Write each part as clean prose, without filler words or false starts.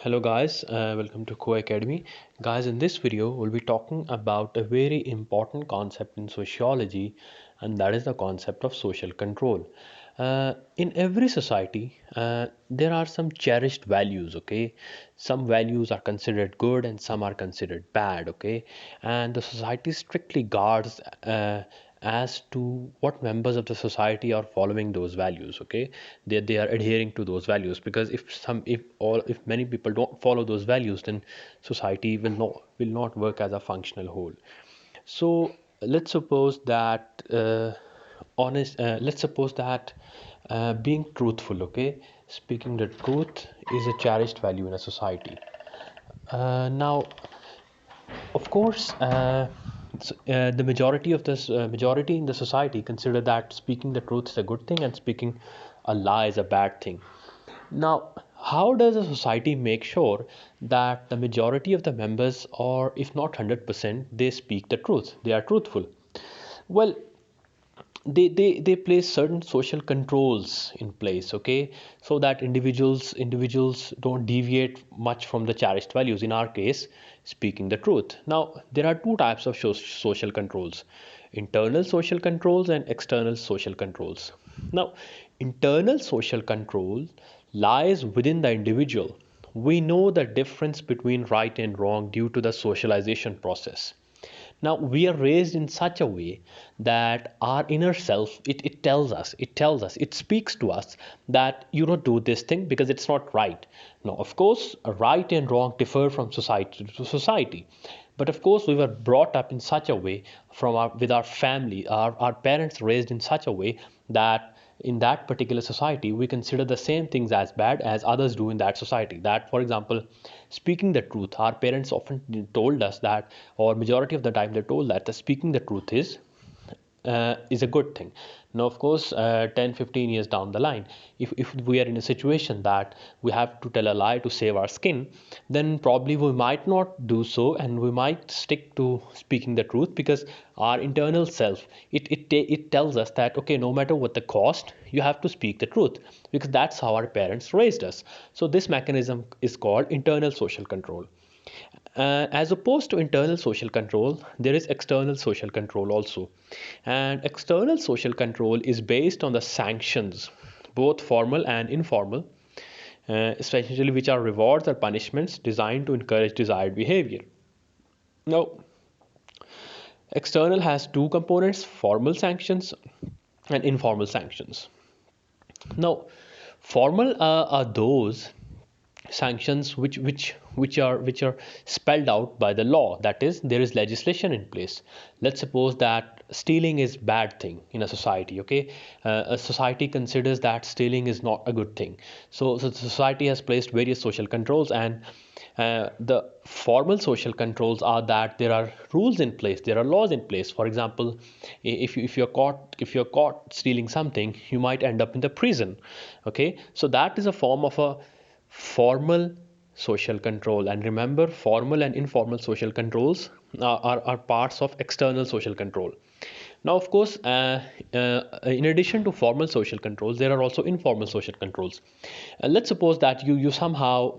Hello guys, welcome to Co Academy. Guys, in this video, we'll be talking about a very important concept in sociology, and that is the concept of social control. In every society, there are some cherished values, okay? Some values are considered good and some are considered bad, okay? And the society strictly guards as to what members of the society are following those values, okay? They are adhering to those values, because if many people don't follow those values, then society will not work as a functional whole. So let's suppose that being truthful, okay, speaking the truth is a cherished value in a society. Now, of course, the majority in the society consider that speaking the truth is a good thing and speaking a lie is a bad thing. Now, how does a society make sure that the majority of the members, or if not 100%, they speak the truth, they are truthful? Well, they place certain social controls in place, okay, so that individuals don't deviate much from the cherished values, in our case speaking the truth. Now, there are two types of social controls: internal social controls and external social controls. Now, internal social control lies within the individual. We know the difference between right and wrong due to the socialization process. Now, we are raised in such a way that our inner self, it tells us, it speaks to us that you don't do this thing because it's not right. Now, of course, right and wrong differ from society to society. But of course, we were brought up in such a way with our family, our parents raised in such a way that in that particular society we consider the same things as bad as others do in that society. That, for example, speaking the truth, our parents often told us that, or majority of the time they told that speaking the truth is a good thing. Now, of course, 10-15 years down the line, if we are in a situation that we have to tell a lie to save our skin, then probably we might not do so and we might stick to speaking the truth, because our internal self, it tells us that, okay, no matter what the cost, you have to speak the truth, because that's how our parents raised us. So this mechanism is called internal social control. As opposed to internal social control, there is external social control also. And external social control is based on the sanctions, both formal and informal, especially which are rewards or punishments designed to encourage desired behavior. Now, external has two components: formal sanctions and informal sanctions. Now, formal are those sanctions which are spelled out by the law. That is, there is legislation in place. Let's suppose that stealing is bad thing in a society, okay. A society considers that stealing is not a good thing, so the society has placed various social controls. And the formal social controls are that there are rules in place, there are laws in place. For example, if you're caught stealing something, you might end up in the prison, okay. So that is a form of a formal social control. And remember, formal and informal social controls are parts of external social control. Now, of course, in addition to formal social controls, there are also informal social controls. Let's suppose that you somehow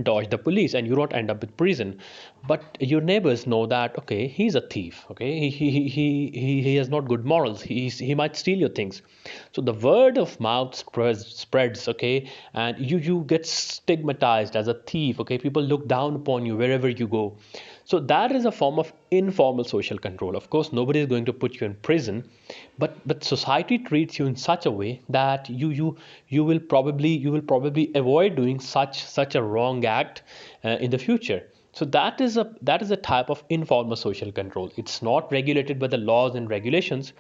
dodge the police and you don't end up with prison, but your neighbors know that, okay, he's a thief, okay, he has not good morals, he might steal your things. So the word of mouth spreads, okay, and you get stigmatized as a thief, okay. People look down upon you wherever you go. So that is a form of informal social control. Of course, nobody is going to put you in prison, but society treats you in such a way that you will probably avoid doing such a wrong act in the future. So that is a type of informal social control. It's not regulated by the laws and regulations,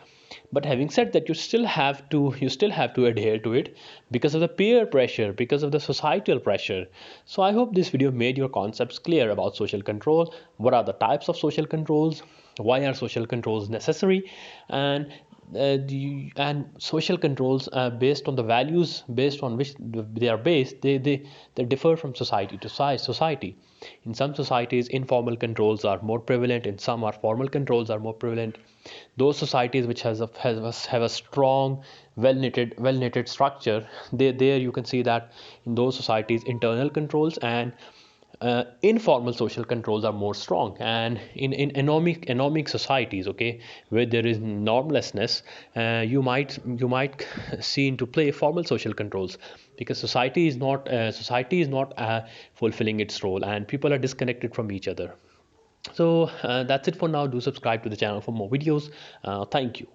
but having said that, you still have to adhere to it because of the peer pressure, because of the societal pressure. So I hope this video made your concepts clear about social control. What are the types of social controls? Why are social controls necessary? And social controls, based on the values based on which they are based, they differ from society to society. In some societies, informal controls are more prevalent. In some, are formal controls are more prevalent. Those societies which have a strong well knitted structure, there you can see that in those societies internal controls and informal social controls are more strong. And in economic societies, okay, where there is normlessness, you might see into play formal social controls, because society is not fulfilling its role, and people are disconnected from each other. So that's it for now. Do subscribe to the channel for more videos. Thank you.